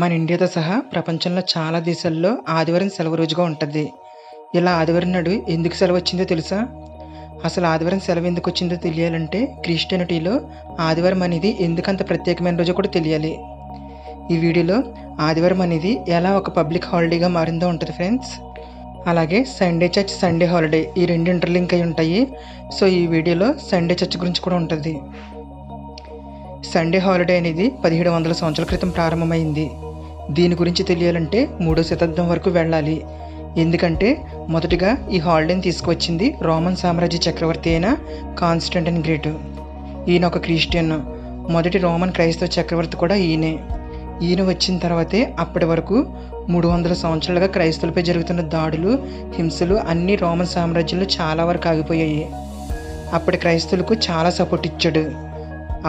మన ఇండియాతో సహా ప్రపంచంలో చాలా దేశాల్లో ఆదివారం సెలవు రోజుగా ఉంటుంది. ఇలా ఆదివారం నాడు ఎందుకు సెలవు వచ్చిందో తెలుసా? అసలు ఆదివారం సెలవు ఎందుకు వచ్చిందో తెలియాలంటే క్రిస్టియానిటీలో ఆదివారం అనేది ఎందుకంత ప్రత్యేకమైన రోజో కూడా తెలియాలి. ఈ వీడియోలో ఆదివారం అనేది ఎలా ఒక పబ్లిక్ హాలిడేగా మారిందో ఉంటుంది ఫ్రెండ్స్. అలాగే సండే చర్చ్, సండే హాలిడే ఈ రెండు ఇంటర్లింక్ అయి ఉంటాయి. సో ఈ వీడియోలో సండే చర్చ్ గురించి కూడా ఉంటుంది. సండే హాలిడే అనేది 1700 సంవత్సరాల క్రితం ప్రారంభమైంది. దీని గురించి తెలియాలంటే 3వ శతాబ్దం వరకు వెళ్ళాలి. ఎందుకంటే మొదటిగా ఈ హాలిడేని తీసుకువచ్చింది రోమన్ సామ్రాజ్య చక్రవర్తి అయిన కాన్స్టంటైన్ గ్రేట్. ఈయన ఒక క్రిస్టియన్. మొదటి రోమన్ క్రైస్తవ చక్రవర్తి కూడా ఈయనే. ఈయన వచ్చిన తర్వాతే అప్పటి వరకు 300 సంవత్సరాలుగా క్రైస్తవులపై జరుగుతున్న దాడులు, హింసలు అన్నీ రోమన్ సామ్రాజ్యంలో చాలా వరకు ఆగిపోయాయి. అప్పటి క్రైస్తవులకు చాలా సపోర్ట్ ఇచ్చాడు.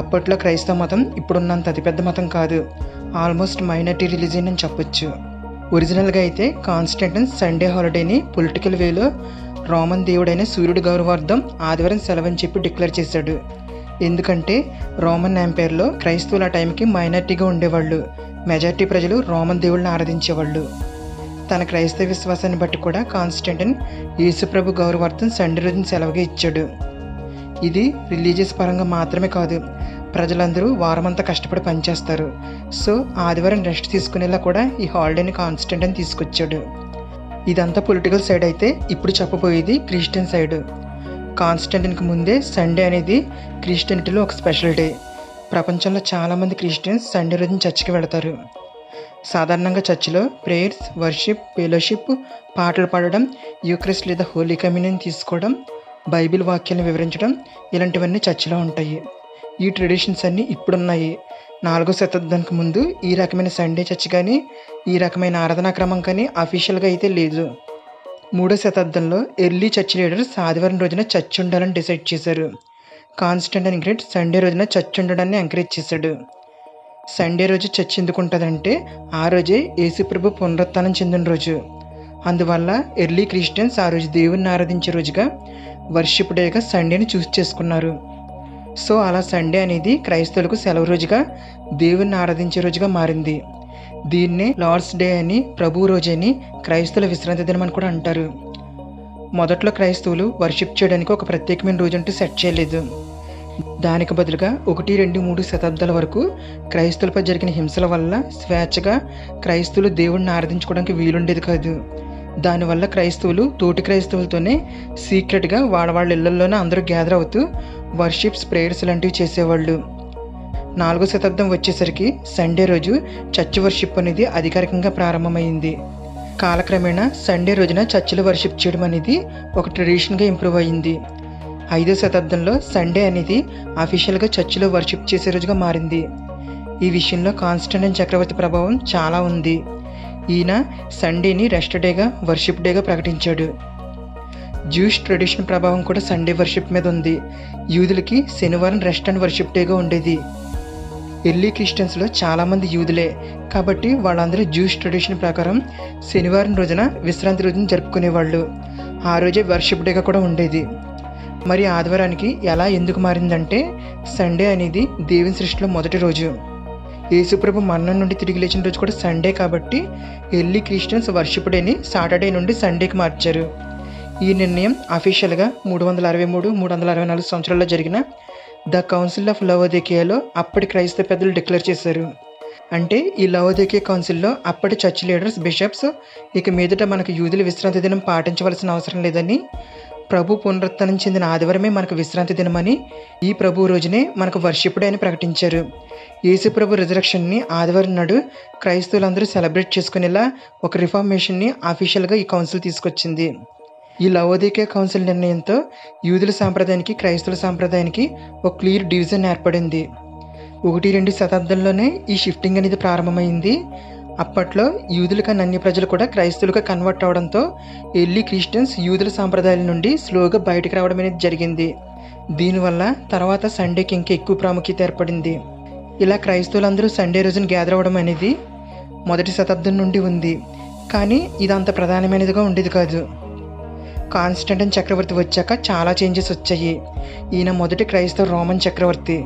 అప్పట్లో క్రైస్తవ మతం ఇప్పుడున్నంత అతిపెద్ద మతం కాదు, ఆల్మోస్ట్ మైనారిటీ రిలీజియన్ అని చెప్పొచ్చు. ఒరిజినల్గా అయితే కాన్స్టంటైన్ సండే హాలిడేని పొలిటికల్ వేలో రోమన్ దేవుడైన సూర్యుడి గౌరవార్థం ఆదివారం సెలవని చెప్పి డిక్లేర్ చేశాడు. ఎందుకంటే రోమన్ ఎంపైర్లో క్రైస్తవులు ఆ టైంకి మైనారిటీగా ఉండేవాళ్ళు. మెజారిటీ ప్రజలు రోమన్ దేవుళ్ళని ఆరాధించేవాళ్ళు. తన క్రైస్తవ విశ్వాసాన్ని బట్టి కూడా కాన్స్టంటైన్ యేసుప్రభు గౌరవార్థం సండే రోజున సెలవుగా ఇచ్చాడు. ఇది రిలీజియస్ పరంగా మాత్రమే కాదు, ప్రజలందరూ వారమంతా కష్టపడి పనిచేస్తారు. సో ఆదివారం రెస్ట్ తీసుకునేలా కూడా ఈ హాలిడేని కాన్స్టంటైన్ తీసుకొచ్చాడు. ఇదంతా పొలిటికల్ సైడ్ అయితే ఇప్పుడు చెప్పబోయేది క్రిస్టియన్ సైడ్. కాన్స్టంటైన్కి ముందే సండే అనేది క్రిస్టియానిటీలో ఒక స్పెషల్ డే. ప్రపంచంలో చాలామంది క్రిస్టియన్స్ సండే రోజున చర్చికి వెళతారు. సాధారణంగా చర్చిలో ప్రేయర్స్, వర్షిప్, ఫెలోషిప్, పాటలు పాడడం, యూక్రిస్ట్ లేదా హోలీ కమ్యూనియన్ తీసుకోవడం, బైబిల్ వాక్యాలను వివరించడం ఇలాంటివన్నీ చర్చిలో ఉంటాయి. ఈ ట్రెడిషన్స్ అన్నీ ఇప్పుడున్నాయి. 4వ శతాబ్దానికి ముందు ఈ రకమైన సండే చర్చ్ కానీ ఈ రకమైన ఆరాధనా క్రమం కానీ అఫీషియల్గా అయితే లేదు. 3వ శతాబ్దంలో ఎర్లీ చర్చ్ లీడర్స్ ఆదివారం రోజున చర్చ్ ఉండాలని డిసైడ్ చేశారు. కాన్స్టంటైన్ గ్రేట్ సండే రోజున చర్చ్ ఉండడాన్ని ఎంకరేజ్ చేశాడు. సండే రోజు చర్చ్ ఎందుకు ఉంటుందంటే ఆ రోజే యేసుప్రభు పునరుత్థానం చెందిన రోజు. అందువల్ల ఎర్లీ క్రిస్టియన్స్ ఆ రోజు దేవుణ్ణి ఆరాధించే రోజుగా, వర్షిప్ డేగా సండేని చూస్ చేసుకున్నారు. సో అలా సండే అనేది క్రైస్తవులకు సెలవు రోజుగా, దేవుణ్ణి ఆరాధించే రోజుగా మారింది. దీన్నే లార్డ్స్ డే అని, ప్రభు రోజు అని, క్రైస్తవుల విశ్రాంతి దినం అని కూడా అంటారు. మొదట్లో క్రైస్తవులు వర్షిప్ చేయడానికి ఒక ప్రత్యేకమైన రోజు అంటూ సెట్ చేయలేదు. దానికి బదులుగా 1, 2, 3 శతాబ్దాల వరకు క్రైస్తవులపై జరిగిన హింసల వల్ల స్వేచ్ఛగా క్రైస్తవులు దేవుణ్ణి ఆరాధించుకోవడానికి వీలుండేది కాదు. దానివల్ల క్రైస్తవులు తోటి క్రైస్తవులతోనే సీక్రెట్గా వాళ్ళ ఇళ్లలోనే అందరూ గ్యాదర్ అవుతూ వర్షిప్స్, ప్రేయర్స్ లాంటివి చేసేవాళ్ళు. 4వ శతాబ్దం వచ్చేసరికి సండే రోజు చర్చ్ వర్షిప్ అనేది అధికారికంగా ప్రారంభమైంది. కాలక్రమేణా సండే రోజున చర్చిలో వర్షిప్ చేయడం అనేది ఒక ట్రెడిషన్గా ఇంప్రూవ్ అయ్యింది. 5వ శతాబ్దంలో సండే అనేది అఫీషియల్గా చర్చిలో వర్షిప్ చేసే రోజుగా మారింది. ఈ విషయంలో కాన్స్టంటైన్ చక్రవర్తి ప్రభావం చాలా ఉంది. ఈయన సండేని రెస్ట్ డేగా, వర్షిప్ డేగా ప్రకటించాడు. జ్యూష్ ట్రెడిషన్ ప్రభావం కూడా సండే వర్షిప్ మీద ఉంది. యూదులకి శనివారం రెస్ట్ అండ్ వర్షిప్ డేగా ఉండేది. ఎర్లీ క్రిస్టియన్స్లో చాలామంది యూదులే కాబట్టి వాళ్ళందరూ జ్యూష్ ట్రెడిషన్ ప్రకారం శనివారం రోజున విశ్రాంతి రోజున జరుపుకునేవాళ్ళు. ఆ రోజే వర్షిప్ డేగా కూడా ఉండేది. మరి ఆదివారానికి ఎలా ఎందుకు మారిందంటే సండే అనేది దేవుని సృష్టిలో మొదటి రోజు. యేసుప్రభు మరణం నుండి తిరిగి లేచిన రోజు కూడా సండే కాబట్టి ఎర్లీ క్రిస్టియన్స్ వర్షిప్ డేని సాటర్డే నుండి సండేకి మార్చారు. ఈ నిర్ణయం అఫీషియల్గా 363, 364 సంవత్సరాల్లో జరిగిన ద కౌన్సిల్ ఆఫ్ లవోదికియాలో అప్పటి క్రైస్తవ పెద్దలు డిక్లేర్ చేశారు. అంటే ఈ లవోదికియా కౌన్సిల్లో అప్పటి చర్చ్ లీడర్స్, బిషప్స్ ఇక మీదట మనకు యూదుల విశ్రాంతి దినం పాటించవలసిన అవసరం లేదని, ప్రభు పునరుత్థానం చెందిన ఆదివారమే మనకు విశ్రాంతి దినమని, ఈ ప్రభు రోజునే మనకు వర్షిప్ డే అని ప్రకటించారు. యేసుప్రభు రిజరక్షన్ని ఆదివారం నాడు క్రైస్తవులందరూ సెలబ్రేట్ చేసుకునేలా ఒక రిఫార్మేషన్ని అఫీషియల్గా ఈ కౌన్సిల్ తీసుకొచ్చింది. ఈ లవోదికియా కౌన్సిల్ నిర్ణయంతో యూదుల సాంప్రదాయానికి, క్రైస్తవుల సాంప్రదాయానికి ఒక క్లియర్ డివిజన్ ఏర్పడింది. 1, 2 శతాబ్దంలోనే ఈ షిఫ్టింగ్ అనేది ప్రారంభమైంది. అప్పట్లో యూదులు కానీ అన్ని ప్రజలు కూడా క్రైస్తవులుగా కన్వర్ట్ అవడంతో ఎర్లీ క్రిస్టియన్స్ యూదుల సాంప్రదాయాల నుండి స్లోగా బయటకు రావడం అనేది జరిగింది. దీనివల్ల తర్వాత సండేకి ఇంకా ఎక్కువ ప్రాముఖ్యత ఏర్పడింది. ఇలా క్రైస్తవులందరూ సండే రోజున గ్యాదర్ అవ్వడం అనేది 1వ శతాబ్దం నుండి ఉంది. కానీ ఇదంత ప్రధానమైనదిగా ఉండేది కాదు. కాన్స్టంటైన్ చక్రవర్తి వచ్చాక చాలా చేంజెస్ వచ్చాయి. ఈయన మొదటి క్రైస్తవ రోమన్ చక్రవర్తి.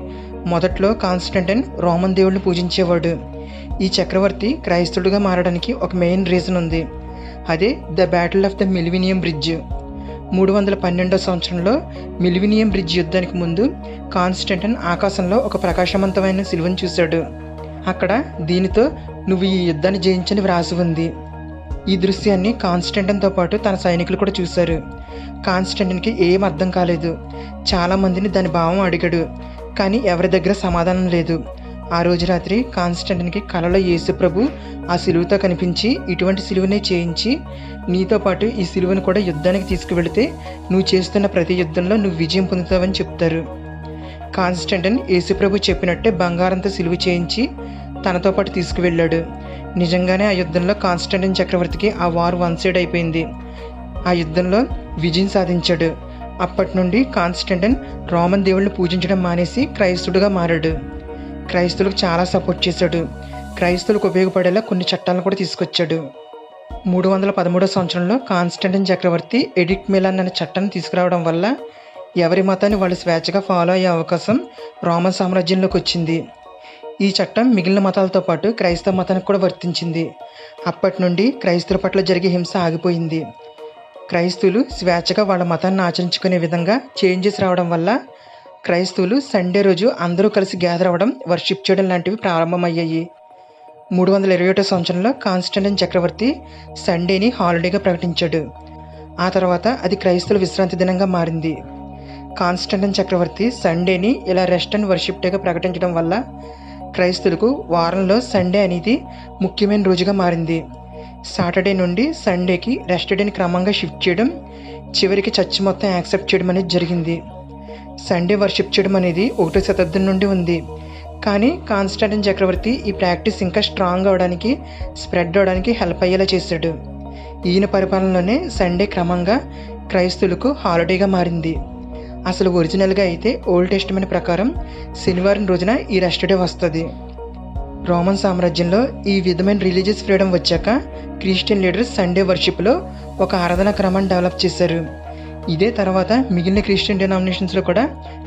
మొదట్లో కాన్స్టంటైన్ రోమన్ దేవుడిని పూజించేవాడు. ఈ చక్రవర్తి క్రైస్తవుడిగా మారడానికి ఒక మెయిన్ రీజన్ ఉంది. అదే the battle of the Milvian bridge. 312వ సంవత్సరంలో మిలివినియం బ్రిడ్జ్ యుద్ధానికి ముందు కాన్స్టంటైన్ ఆకాశంలో ఒక ప్రకాశవంతమైన సిలువను చూశాడు. అక్కడ దీనితో నువ్వు ఈ యుద్ధాన్ని జయించని వ్రాసి ఉంది. ఈ దృశ్యాన్ని కాన్స్టంటైన్తో పాటు తన సైనికులు కూడా చూశారు. కాన్స్టంటైన్కి ఏం అర్థం కాలేదు. చాలామందిని దాని భావం అడిగాడు, కానీ ఎవరి దగ్గర సమాధానం లేదు. ఆ రోజు రాత్రి కాన్స్టంటైన్కి కలలో యేసుప్రభు ఆ సిలువతో కనిపించి, ఇటువంటి సిలువనే చేయించి నీతో పాటు ఈ సిలువను కూడా యుద్ధానికి తీసుకువెళితే నువ్వు చేస్తున్న ప్రతి యుద్ధంలో నువ్వు విజయం పొందుతావని చెప్తారు. కాన్స్టంటైన్ యేసుప్రభు చెప్పినట్టే బంగారంతో సిలువ చేయించి తనతో పాటు తీసుకువెళ్ళాడు. నిజంగానే ఆ యుద్ధంలో కాన్స్టంటైన్ చక్రవర్తికి ఆ వార్ వన్ సైడ్ అయిపోయింది. ఆ యుద్ధంలో విజయం సాధించాడు. అప్పటి నుండి కాన్స్టంటైన్ రోమన్ దేవుళ్ళని పూజించడం మానేసి క్రైస్తవుడిగా మారాడు. క్రైస్తవులకు చాలా సపోర్ట్ చేశాడు. క్రైస్తవులకు ఉపయోగపడేలా కొన్ని చట్టాలను కూడా తీసుకొచ్చాడు. 313వ సంవత్సరంలో కాన్స్టంటైన్ చక్రవర్తి ఎడిక్ట్ మిలాన్ అనే చట్టాన్ని తీసుకురావడం వల్ల ఎవరి మతాన్ని వాళ్ళు స్వేచ్ఛగా ఫాలో అయ్యే అవకాశం రోమన్ సామ్రాజ్యంలోకి వచ్చింది. ఈ చట్టం మిగిలిన మతాలతో పాటు క్రైస్తవ మతానికి కూడా వర్తించింది. అప్పటి నుండి క్రైస్తవుల పట్ల జరిగే హింస ఆగిపోయింది. క్రైస్తవులు స్వేచ్ఛగా వాళ్ళ మతాన్ని ఆచరించుకునే విధంగా చేంజెస్ రావడం వల్ల క్రైస్తవులు సండే రోజు అందరూ కలిసి గ్యాదర్ అవ్వడం, వర్షిప్ చేయడం లాంటివి ప్రారంభమయ్యాయి. 321వ సంవత్సరంలో కాన్స్టంటైన్ చక్రవర్తి సండేని హాలిడేగా ప్రకటించాడు. ఆ తర్వాత అది క్రైస్తవుల విశ్రాంతి దినంగా మారింది. కాన్స్టంటైన్ చక్రవర్తి సండేని ఇలా రెస్ట్ అండ్ వర్షిప్ డేగా ప్రకటించడం వల్ల క్రైస్తవులకు వారంలో సండే అనేది ముఖ్యమైన రోజుగా మారింది. సాటర్డే నుండి సండేకి రెస్ట్ డేని క్రమంగా షిఫ్ట్ చేయడం, చివరికి చర్చ్ మొత్తం యాక్సెప్ట్ చేయడం అనేది జరిగింది. సండే వర్షిప్ చేయడం అనేది 1వ శతాబ్దం నుండి ఉంది. కానీ కాన్స్టంటైన్ చక్రవర్తి ఈ ప్రాక్టీస్ ఇంకా స్ట్రాంగ్ అవడానికి, స్ప్రెడ్ అవడానికి హెల్ప్ అయ్యేలా చేశాడు. ఈయన పరిపాలనలోనే సండే క్రమంగా క్రైస్తవులకు హాలిడేగా మారింది. అసలు ఒరిజినల్గా అయితే ఓల్డ్ టెస్టమెంట్ ప్రకారం శనివారం రోజున ఈ రెస్ట్ డే వస్తుంది. రోమన్ సామ్రాజ్యంలో ఈ విధమైన రిలీజియస్ ఫ్రీడమ్ వచ్చాక క్రిస్టియన్ లీడర్స్ సండే వర్షిప్లో ఒక ఆరాధన క్రమాన్ని డెవలప్ చేశారు. ఇదే తర్వాత మిగిలిన క్రిస్టియన్ డినామినేషన్స్లో కూడా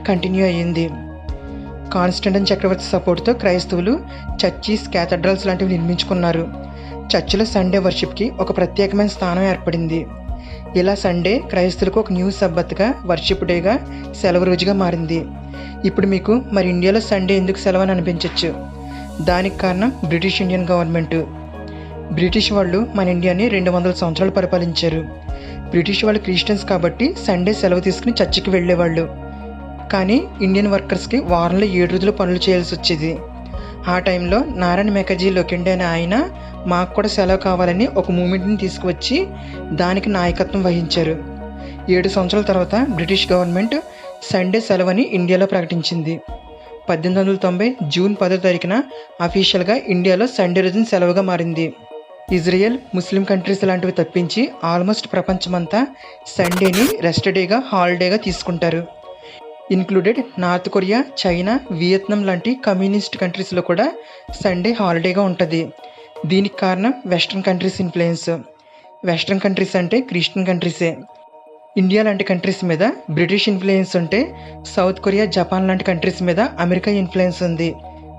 కంటిన్యూ అయ్యింది. కాన్స్టంటైన్ చక్రవర్తి సపోర్ట్తో క్రైస్తవులు చర్చీస్, క్యాథడ్రల్స్ లాంటివి నిర్మించుకున్నారు. చర్చిలో సండే వర్షిప్కి ఒక ప్రత్యేకమైన స్థానం ఏర్పడింది. ఇలా సండే క్రైస్తవులకు ఒక న్యూ సబ్బత్గా, వర్షిప్ డేగా, సెలవు రోజుగా మారింది. ఇప్పుడు మీకు మరి ఇండియాలో సండే ఎందుకు సెలవు అని అనిపించవచ్చు. దానికి కారణం బ్రిటిష్ ఇండియన్ గవర్నమెంట్. బ్రిటిష్ వాళ్ళు మన ఇండియాని 200 సంవత్సరాలు పరిపాలించారు. బ్రిటిష్ వాళ్ళు క్రిస్టియన్స్ కాబట్టి సండే సెలవు తీసుకుని చర్చికి వెళ్ళేవాళ్ళు. కానీ ఇండియన్ వర్కర్స్కి వారంలో 7 రోజులు పనులు చేయాల్సి వచ్చేది. ఆ టైంలో నారాయణ మెకర్జీ లోకెండే అనే ఆయన మాకు కూడా సెలవు కావాలని ఒక మూమెంట్ని తీసుకువచ్చి దానికి నాయకత్వం వహించారు. 7 సంవత్సరాల తర్వాత బ్రిటిష్ గవర్నమెంట్ సండే సెలవుని ఇండియాలో ప్రకటించింది. 1890 జూన్ 10వ తారీఖున అఫీషియల్గా ఇండియాలో సండే రోజున సెలవుగా మారింది. ఇజ్రాయెల్, ముస్లిం కంట్రీస్ లాంటివి తప్పించి ఆల్మోస్ట్ ప్రపంచమంతా సండేని రెస్ట్ డేగా, హాలిడేగా తీసుకుంటారు. Included north Korea, China, Vietnam లాంటి కమ్యూనిస్ట్ కంట్రీస్లో కూడా సండే హాలిడేగా ఉంటుంది. దీనికి కారణం western countries influence. Western countries అంటే క్రిస్టియన్ కంట్రీసే. ఇండియా లాంటి కంట్రీస్ మీద బ్రిటిష్ ఇన్ఫ్లుయెన్స్ ఉంటే సౌత్ కొరియా, జపాన్ లాంటి కంట్రీస్ మీద అమెరికా ఇన్ఫ్లుయెన్స్ ఉంది.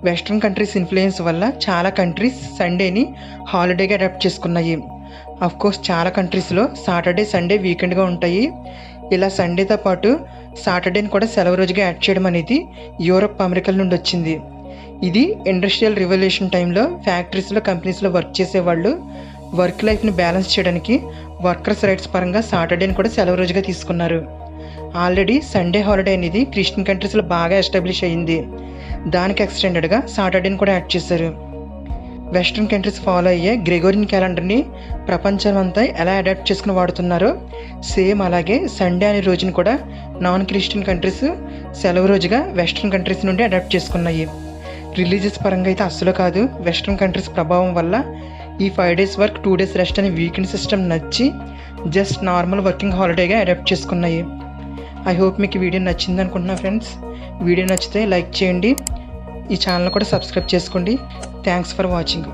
వెస్ట్రన్ కంట్రీస్ ఇన్ఫ్లుయెన్స్ వల్ల చాలా కంట్రీస్ సండేని హాలిడేగా అడాప్ట్ చేసుకున్నాయి. అఫ్కోర్స్ చాలా కంట్రీస్లో సాటర్డే, సండే వీకెండ్గా ఉంటాయి. ఇలా సండేతో పాటు సాటర్డేని కూడా సెలవు రోజుగా యాడ్ చేయడం అనేది యూరప్, అమెరికాల నుండి వచ్చింది. ఇది ఇండస్ట్రియల్ రివల్యూషన్ టైంలో ఫ్యాక్టరీస్లో, కంపెనీస్లో వర్క్ చేసేవాళ్ళు వర్క్ లైఫ్ని బ్యాలెన్స్ చేయడానికి వర్కర్స్ రైట్స్ పరంగా సాటర్డేని కూడా సెలవు రోజుగా తీసుకున్నారు. ఆల్రెడీ సండే హాలిడే అనేది క్రిస్టియన్ కంట్రీస్లో బాగా ఎస్టాబ్లిష్ అయ్యింది. దానికి ఎక్స్టెండెడ్గా సాటర్డేని కూడా యాడ్ చేశారు. వెస్ట్రన్ కంట్రీస్ ఫాలో అయ్యే గ్రెగోరియన్ క్యాలెండర్ని ప్రపంచం అంతా ఎలా అడాప్ట్ చేసుకుని వాడుతున్నారో సేమ్ అలాగే సండే అనే రోజుని కూడా నాన్ క్రిస్టియన్ కంట్రీస్ సెలవు రోజుగా వెస్ట్రన్ కంట్రీస్ నుండి అడాప్ట్ చేసుకున్నాయి. రిలీజియస్ పరంగా అయితే అస్సలు కాదు. వెస్ట్రన్ కంట్రీస్ ప్రభావం వల్ల ఈ 5 days వర్క్, 2 days రెస్ట్ అనే వీకెండ్ సిస్టమ్ నచ్చి జస్ట్ నార్మల్ వర్కింగ్ హాలిడేగా అడాప్ట్ చేసుకున్నాయి. ఐ హోప్ మీకు వీడియో నచ్చింది అనుకుంటున్నా ఫ్రెండ్స్. వీడియో నచ్చితే లైక్ చేయండి. ఈ ఛానల్ కూడా సబ్స్క్రైబ్ చేసుకోండి. Thanks for watching.